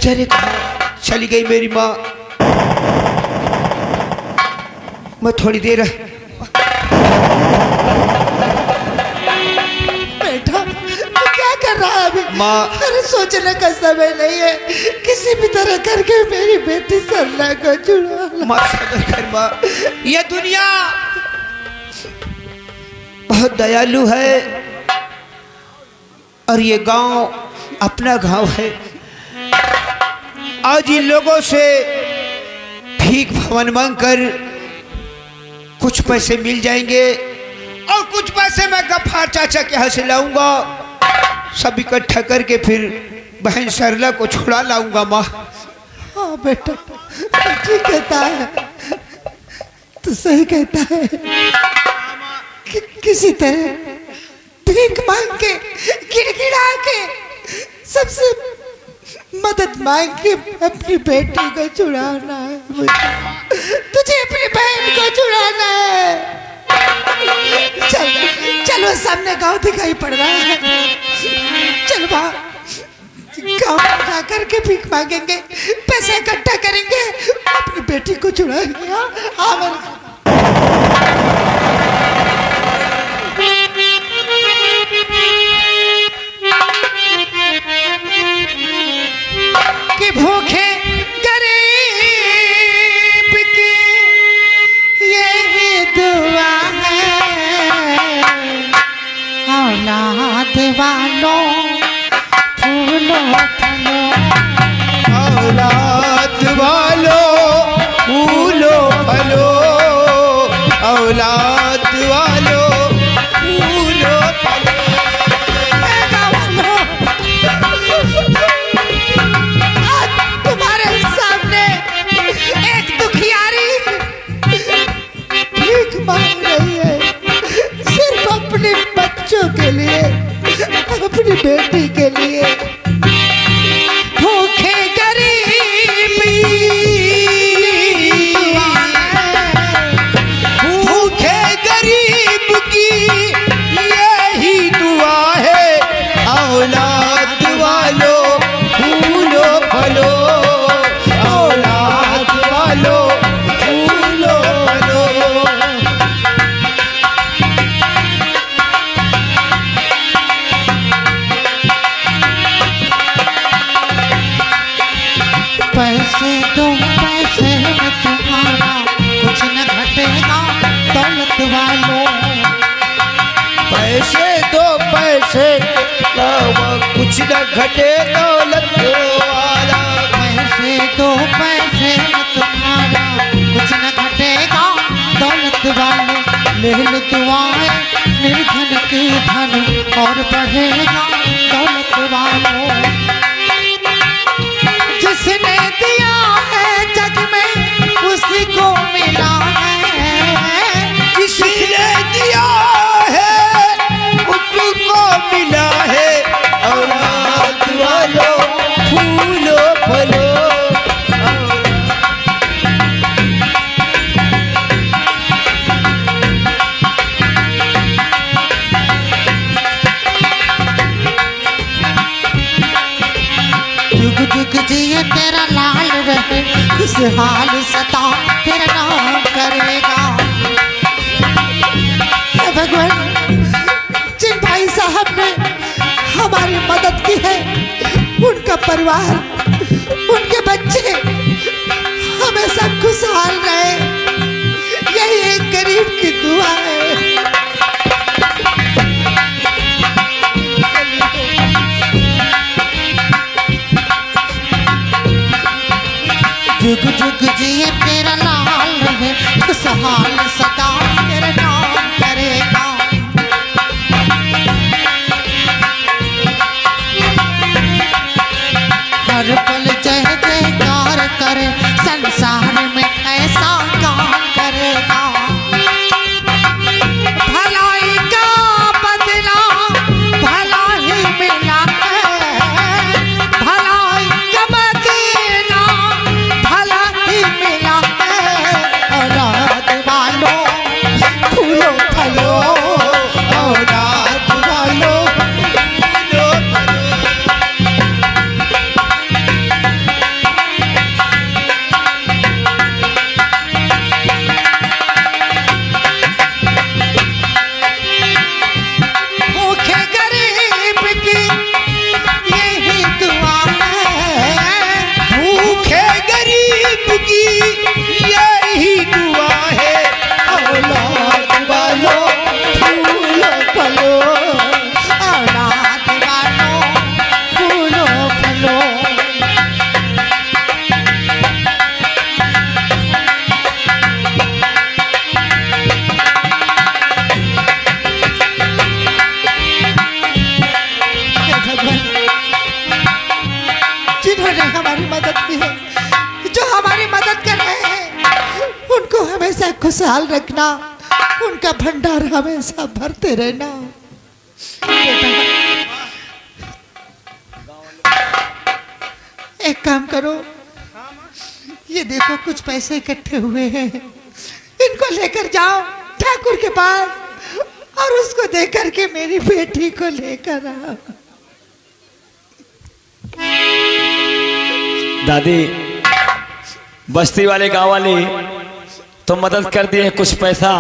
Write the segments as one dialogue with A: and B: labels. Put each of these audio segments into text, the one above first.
A: जाने कहाँ चली गई मेरी माँ। मैं थोड़ी देर
B: बेटा तू क्या कर रहा है अभी?
A: माँ
B: अरे सोचने का समय नहीं है, किसी भी तरह करके मेरी बेटी सरला को छुड़ा ला।
A: माँ सबर कर माँ, ये दुनिया बहुत दयालु है और ये गांव अपना गांव है। आज इन लोगों से भीख भवन मांगकर कुछ पैसे मिल जाएंगे और कुछ पैसे मैं गफ्फार चाचा के यहाँ से लाऊंगा, सब इकट्ठा करके फिर बहन सरला को छुड़ा लाऊंगा माँ।
B: हाँ बेटा ठीक कहता है, तू सही कहता है कि किसी तरह भीख मांग के गिड़गिड़ा के सबसे मदद मांग के अपनी बेटी को छुड़ाना है। तुझे अपनी बहन को छुड़ाना है। चल चल वो सामने गांव दिखाई पड़ रहा है, चल वहाँ गांव में जाकर के भीख मांगेंगे, पैसे इकट्ठा करेंगे, अपनी बेटी को छुड़ाएंगे। हाँ कि भूखे गरीब की यही दुआ है, औलाद वालों फूलों फलों,
A: औलाद वालों फूलों फलों, औलाद वालों फूलों फलों।
B: तुम्हारे सामने एक दुखियारी भीख मांग रही है, सिर्फ अपने बच्चों के लिए, अपनी बेटी के लिए। भूखे गरीब
A: भूखे गरीब की यही दुआ है, औलाद वालों फूलों फलों, औलाद वालों फूलों फलों।
B: पैसे दो पैसे में तुम्हारा कुछ न घटेगा, दौलत वालों।
A: पैसे दो पैसे लावा कुछ न घटे दौलत वाला।
B: पैसे दो पैसे में तुम्हारा कुछ न घटेगा, दौलत वालों। ले लो दुआएं निर्धन की धन और बढ़ेगा, दौलत वालों। जिसने दिया है जग में उसी को मिला है,
A: जिसने दिया है उसको मिला है, औलाद वालों फूलों फलों।
B: जुग जुग जिए तेरा लाल रहे, खुशहाल सदा तेरा नाम करेगा। हे भगवान, जिन भाई साहब ने हमारी मदद की है, उनका परिवार, उनके बच्चे हमेशा खुशहाल रहे, यही एक गरीब की दुआ है। जुग जुग जिए तेरा लाल रहे, खुशहाल सदा तेरा नाम करेगा। हर पल जय जयकार करे, संसार में ऐसा काम करेगा। भलाई का बदला भला ही मिला है, भलाई का बदला भला ही मिला है। औलाद वालों फूलों फलों, खुशहाल रखना, उनका भंडार हमेशा भरते रहना। बेटा एक काम करो, ये देखो कुछ पैसे इकट्ठे हुए हैं, इनको लेकर जाओ ठाकुर के पास और उसको देकर के मेरी बेटी को लेकर आओ।
C: दादी, बस्ती वाले गांव वाले तो मदद कर दिए, कुछ पैसा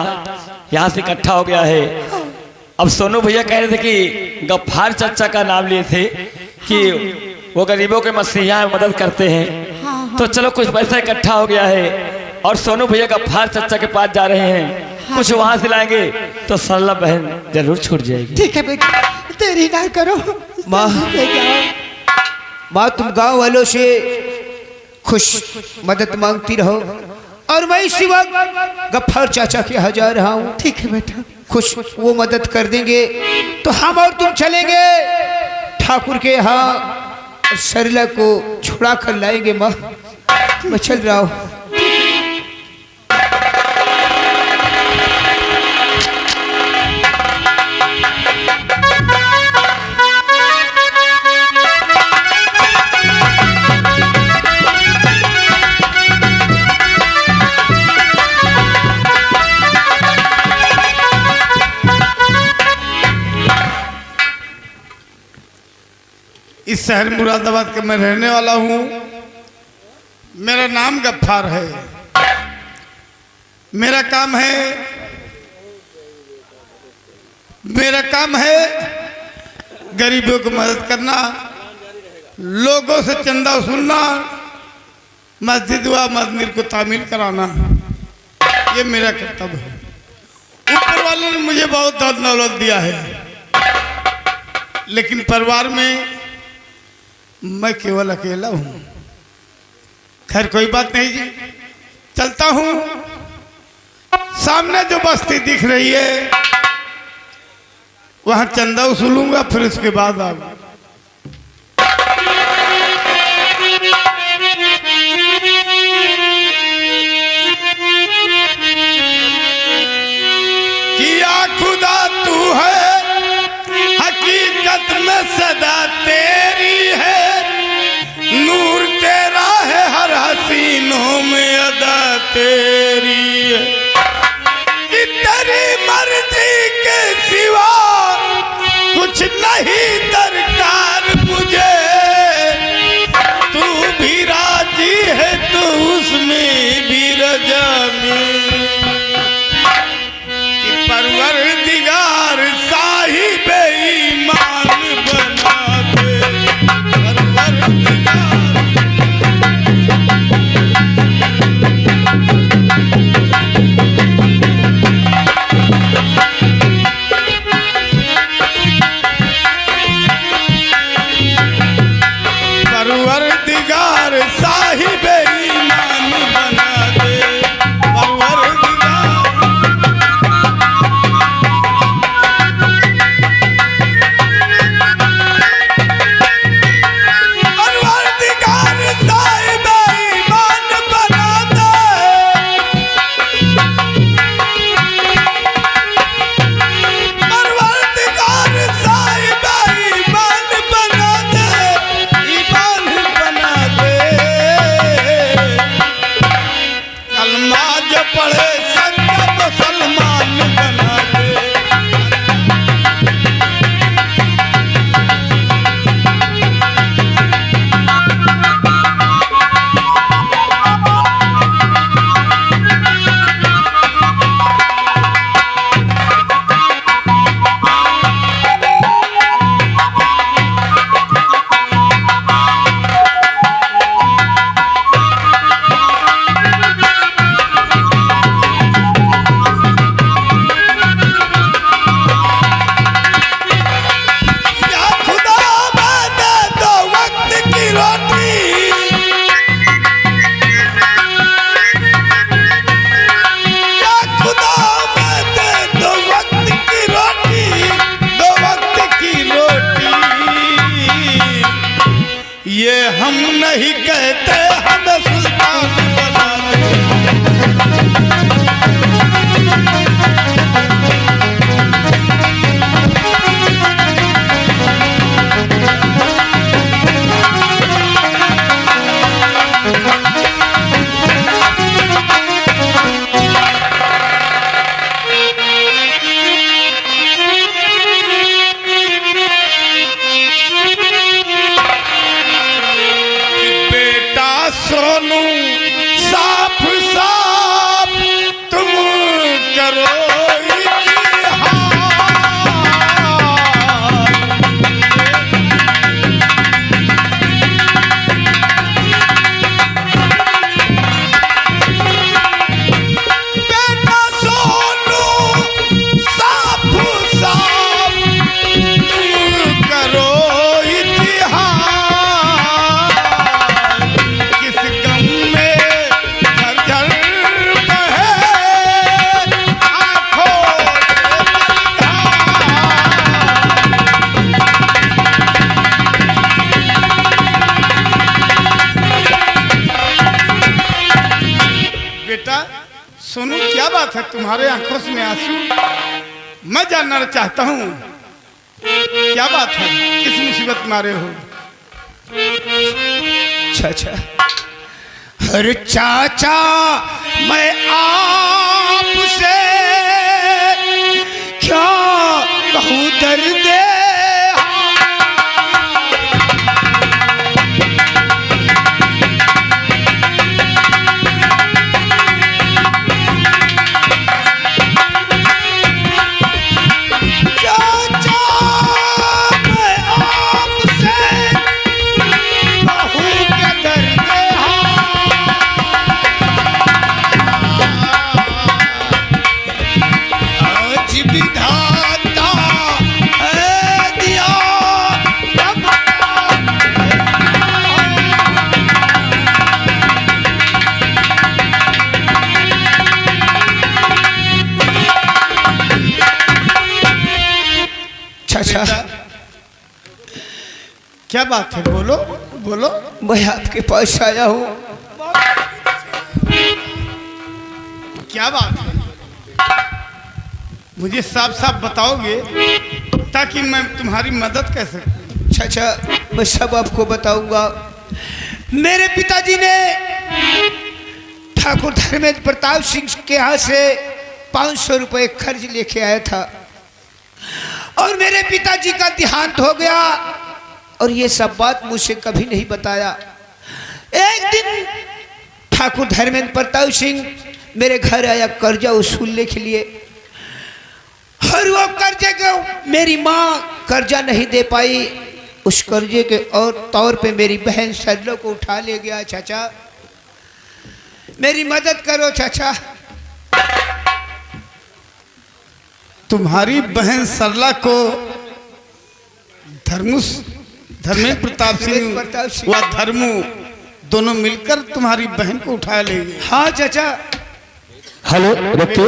C: यहाँ से इकट्ठा हो गया है। अब सोनू भैया कह रहे थे कि गफ्फार चाचा का नाम लिए थे कि वो गरीबों के मसीहा मदद करते हैं। तो चलो कुछ पैसा इकट्ठा हो गया है और सोनू भैया गफ्फार चाचा के पास जा रहे हैं, कुछ वहां से लाएंगे तो सरला बहन जरूर छूट जाएगी।
B: ठीक है बेटा, देरी ना करो।
A: माँ, माँ तुम गांव वालों से खुश मदद मांगती रहो और मैं इसी वक्त गफ्फार चाचा के यहाँ जा रहा हूँ।
B: ठीक है बेटा,
A: खुश वो मदद कर देंगे तो हम और तुम चलेंगे ठाकुर के यहाँ, सरला को छुड़ा कर लाएंगे। माँ मैं चल रहा हूँ।
D: इस शहर मुरादाबाद का मैं रहने वाला हूँ। मेरा नाम गफ्फार है। मेरा काम है गरीबों को मदद करना, लोगों से चंदा वसूलना, मस्जिद व मंदिर को तामीर कराना, ये मेरा कर्तव्य है। ऊपर वाले ने मुझे बहुत धन दौलत दिया है, लेकिन परिवार में मैं केवल अकेला हूँ। खैर कोई बात नहीं जी, चलता हूँ। सामने जो बस्ती दिख रही है वहां चंदा वसूलूंगा, फिर उसके बाद आऊंगा। किया खुदा तू है, हकीकत में सदा तेरी है, नूर तेरा है हर हसीनों में अदा तेरी है, कि तेरी मर्जी के सिवा कुछ नहीं दरकार मुझे, तू भी राजी है तो उसमें भी रजा में, कि परवरदिगार साहिब ईमान बना दे, परवरदिगार। बेटा सोनू, क्या बात है तुम्हारे आंखों में आंसू? मैं जानना चाहता हूँ क्या बात है, किस मुसीबत मारे हो?
A: चाचा, अरे चाचा मैं आपसे क्या कहूँ दर्द
D: क्या बात है, बोलो बोलो।
A: मैं आपके पास आया हूँ।
D: क्या बात है, मुझे साफ साफ बताओगे ताकि मैं तुम्हारी मदद कर सकूं।
A: चाचा मैं सब आपको बताऊंगा। मेरे पिताजी ने ठाकुर धर्मेंद्र प्रताप सिंह के यहाँ से 500 रुपए खर्च लेके आया था और मेरे पिताजी का देहांत हो गया और ये सब बात मुझसे कभी नहीं बताया। एक दिन ठाकुर धर्मेंद्र प्रताप सिंह मेरे घर आया कर्जा वसूलने के लिए और वो कर्जे को मेरी माँ कर्जा नहीं दे पाई। उस कर्जे के और तौर पे मेरी बहन सरलो को उठा ले गया। चाचा मेरी मदद करो चाचा।
D: तुम्हारी बहन सरला को धर्मेंद्र प्रताप सिंह व धर्मू दोनों मिलकर तुम्हारी बहन को उठा ले गए।
A: हाँ चाचा।
C: हेलो देखिए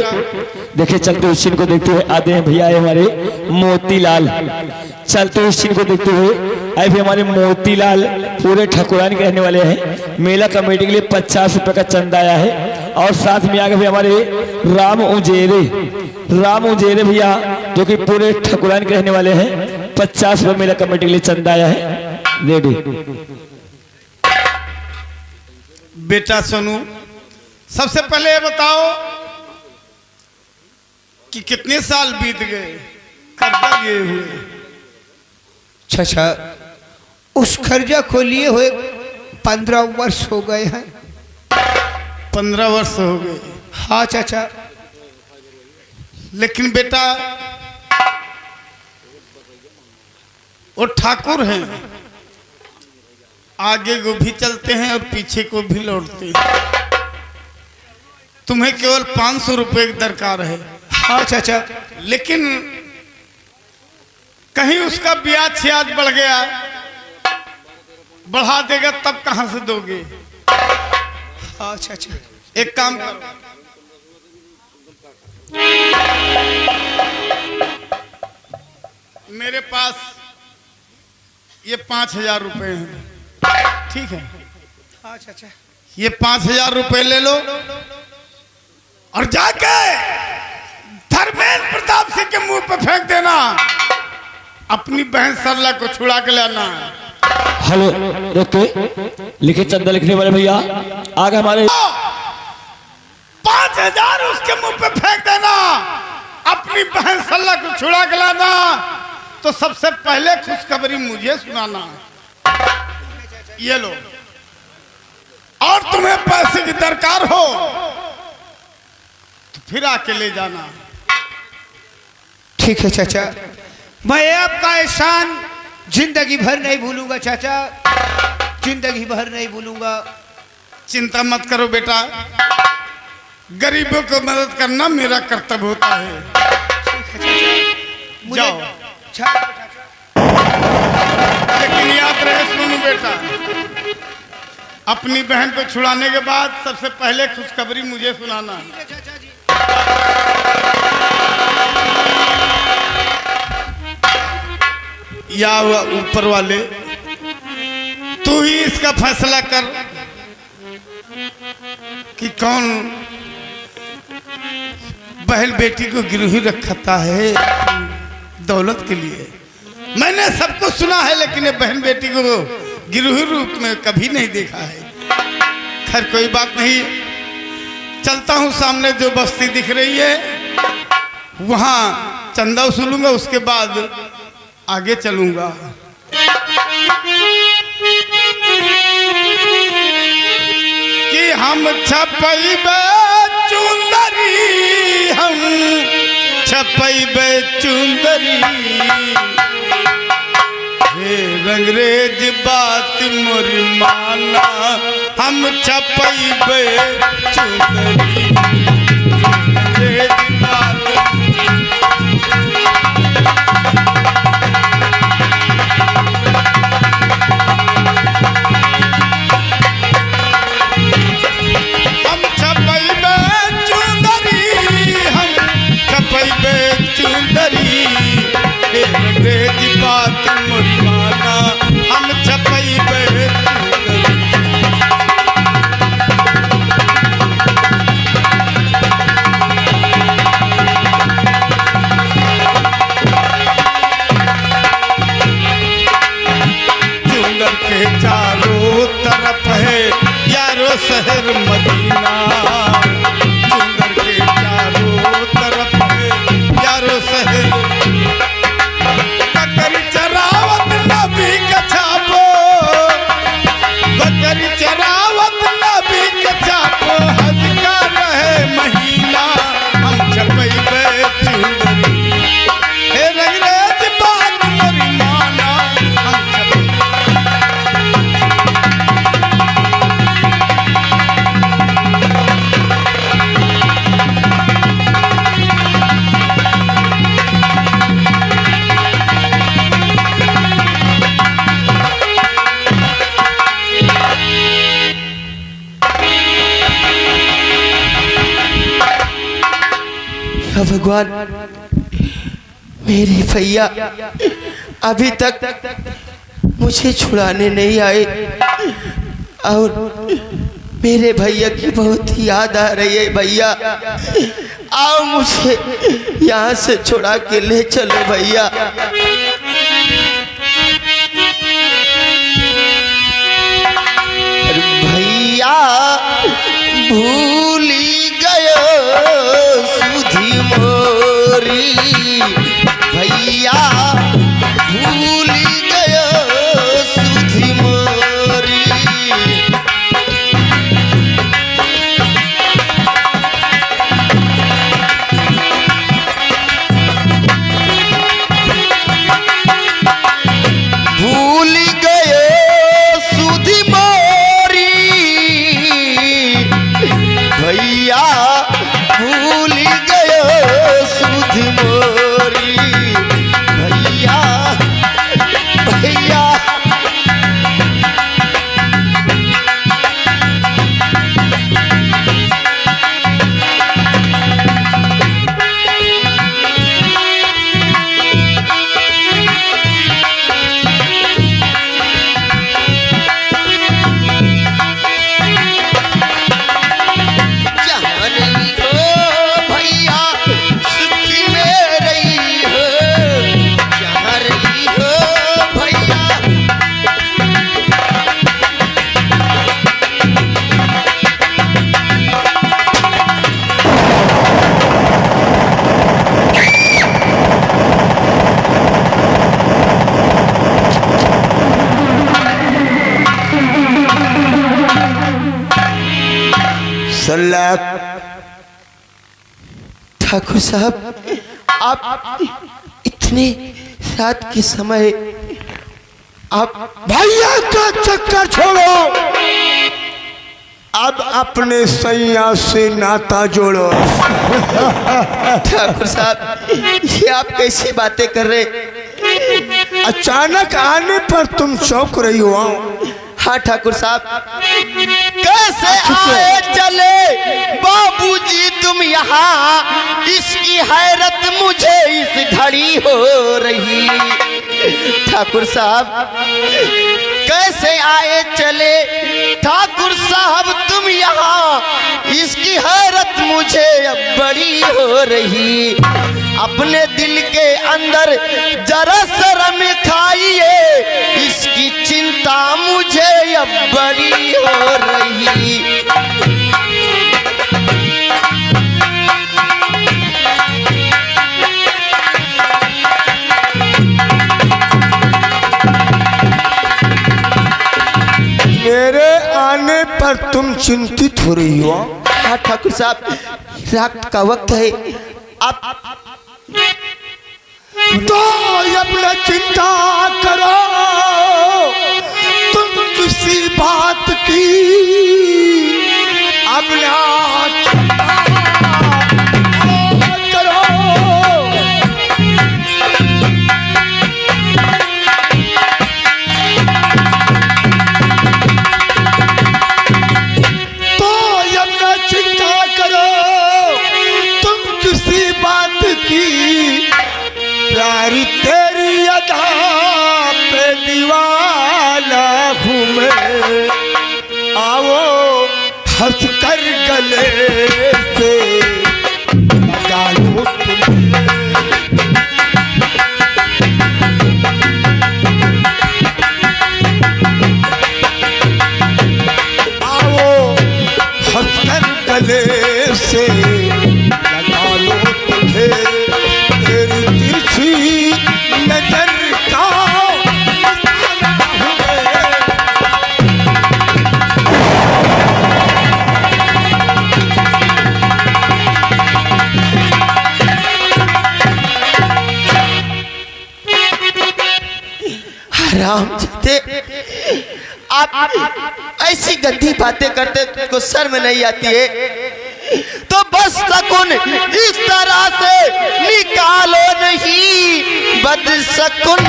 C: देखिए, चलते हुए सीन को देखते हुए आते हैं भैया हमारे मोतीलाल। चलते हुए सीन को देखते हुए आए भी हमारे मोतीलाल पूरे ठकुरानी के रहने वाले हैं। मेला कमेटी के लिए 50 रुपए का चंदा आया है और साथ में आगे भी हमारे राम उजेरे भैया जो कि पूरे ठकुरानी के रहने वाले हैं। 50 रुपए मेला कमेटी के लिए चंदा आया है। रेडी
D: बेटा सोनू, सबसे पहले ये बताओ कि कितने साल बीत गए कर्जा लिए हुए?
A: चाचा उस कर्जा को लिए हुए 15 वर्ष हो गए हैं।
D: 15 वर्ष हो गए?
A: हाँ चाचा।
D: लेकिन बेटा वो ठाकुर हैं, आगे को भी चलते हैं और पीछे को भी लौटते हैं। तुम्हें केवल 500 रुपए की दरकार है।
A: हाँ चाचा।
D: लेकिन कहीं उसका ब्याज छ्याज बढ़ गया, बढ़ा देगा तब कहां से दोगे?
A: हाँ चाचा।
D: एक काम करो, मेरे पास ये 5000 रुपए हैं, ठीक है?
A: हाँ चाचा।
D: ये 5000 रुपए ले लो और जाके धर्मेंद्र प्रताप सिंह के मुंह पे फेंक देना। अपनी बहन सरला को छुड़ा के लाना।
C: हेलो रुके, लिखे चंदा लिखने वाले भैया आगे हमारे
D: 5000 उसके मुंह पे फेंक देना। अपनी बहन सरला को छुड़ा के लाना। तो सबसे पहले खुशखबरी मुझे सुनाना। ये लो, और तुम्हें पैसे की दरकार हो तो फिर आके ले जाना।
A: ठीक है चाचा, मैं आपका एहसान जिंदगी भर नहीं भूलूंगा चाचा, जिंदगी भर नहीं भूलूंगा।
D: चिंता मत करो बेटा, गरीबों को मदद करना मेरा कर्तव्य होता है। जाओ। लेकिन याद रहे सुनो बेटा, अपनी बहन को छुड़ाने के बाद सबसे पहले खुशखबरी मुझे सुनाना। या ऊपर वाले तू ही इसका फैसला कर कि कौन बहन बेटी को गिरवी रखता है दौलत के लिए। मैंने सब कुछ सुना है, लेकिन ये बहन बेटी को गिरवी रूप में कभी नहीं देखा है। खैर कोई बात नहीं, चलता हूँ। सामने जो बस्ती दिख रही है वहाँ चंदा वसूलूंगा, उसके बाद आगे चलूंगा। कि हम छपैबे चुंदरी, हम छपैबे चुंदरी, हे रंगरेज बात मोरी माना, हम छपैबे चुंदरी, रंगरेज बात। हम छपैबे चुंदरी, हम छपैबे चुंदरी, हे रंगरेज बात मोरी माना, हम छपैबे चुंदरी। चुंदर के चारों तरफ है यारो शहर मदीना, चुंदर के चारों तरफ है यारो शहर। बकरी चरावत नबी का छापो, बकरी चरावत नबी का छापो, हज का रहे महीना, हम छपैबे चुंदरी, हे रंगरेज बात मोरी माना, हम छपैबे।
A: या भगवान, मेरी भैया अभी तक मुझे छुड़ाने नहीं आए और मेरे भैया की बहुत याद आ रही है। भैया आओ, मुझे यहाँ से छुड़ा के ले चलो भैया। भैया भूली गयो सुधी मोरी, भैया भूली गयो सुधी मोरी। भूल गयो सुधी मोरी, भैया भूल गयो सुध मोरी, भैया भैया। ठाकुर साहब, आप इतने रात के समय आप
B: भैया का चक्कर छोड़ो, अब अपने सैया से नाता जोड़ो।
A: ठाकुर साहब, ये आप कैसी बातें कर रहे?
B: अचानक आने पर तुम चौंक रही हो।
A: हाँ ठाकुर साहब, कैसे आए चले बाबूजी तुम यहाँ, इसकी हैरत मुझे इस घड़ी हो रही। ठाकुर साहब,
E: कैसे आए चले ठाकुर साहब तुम यहाँ, इसकी हैरत मुझे अब बड़ी हो रही। अपने दिल के अंदर जरा शर्म खाइए, इसकी चिंता मुझे अब बड़ी हो रही।
B: मेरे आने पर तुम चिंतित हो रही हो?
E: हाँ ठाकुर साहब, रात का वक्त है, आप
B: तो अपना चिंता करो, तुम किसी बात की अपना चिंता करो। तो अपना चिंता करो, तुम किसी बात की, प्यारी तेरी अदा पे दीवाना हूँ मैं। आओ हंस कर गले से लगा लो तुम्हें। आओ हंस कर गले से लगा लो तुम्हें। तेरी तिरछी नजर का निशाना हूँ मैं।
E: राम जीते, आप ऐसी गंदी बातें करते को शर्म नहीं आती है? तो बस शकुन इस तरह से निकालो नहीं, बद शकुन।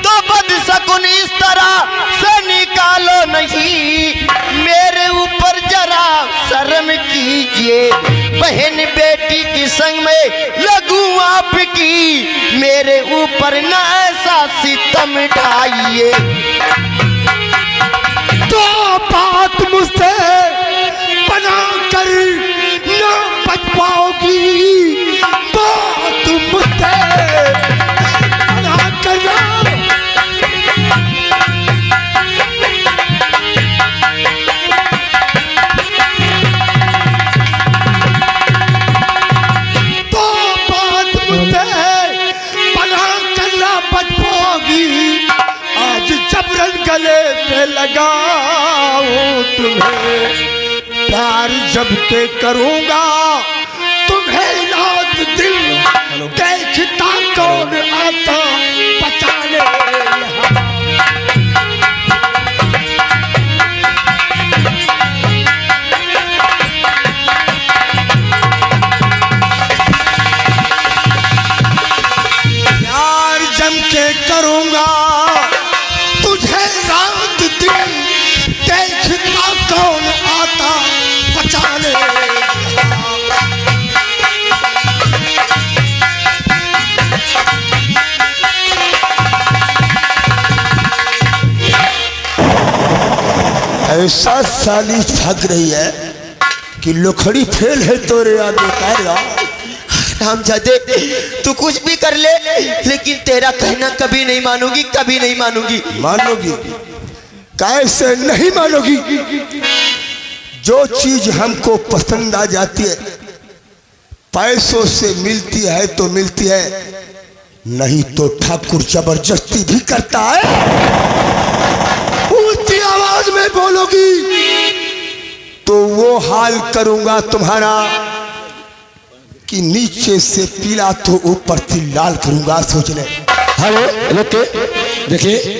E: तो बद शकुन इस तरह से निकालो नहीं, मेरे ऊपर जरा शर्म कीजिए। बहन बेटी की संग में लगूं आपकी, मेरे ऊपर न ऐसा सितम ढाइए।
B: तो बात मुझसे बना कर न बच पाओगी, बात मुझसे बना कर जबरन गले पे लगाऊं तुम्हें। प्यार जब के करूंगा तुम्हें रात दिन, देखता कौन आता बचाने। प्यार जम के करूंगा तुझे रात दिन, देखता कौन आता बचाने। ऐसा साली थक रही है कि लोखड़ी फेल है तोरे आगे कार्या।
E: रामजादे, तू कुछ भी कर ले, लेकिन तेरा कहना कभी नहीं मानूंगी, कभी नहीं मानूंगी।
B: मानोगी? कैसे नहीं मानोगी? जो चीज हमको पसंद आ जाती है, पैसों से मिलती है तो मिलती है, नहीं तो ठाकुर जबरदस्ती भी करता है। ऊंची आवाज में बोलोगी तो वो हाल करूंगा तुम्हारा कि नीचे से पीला तो ऊपर से लाल करूंगा। सोच ले।
C: हेलो, रुके, देखिए।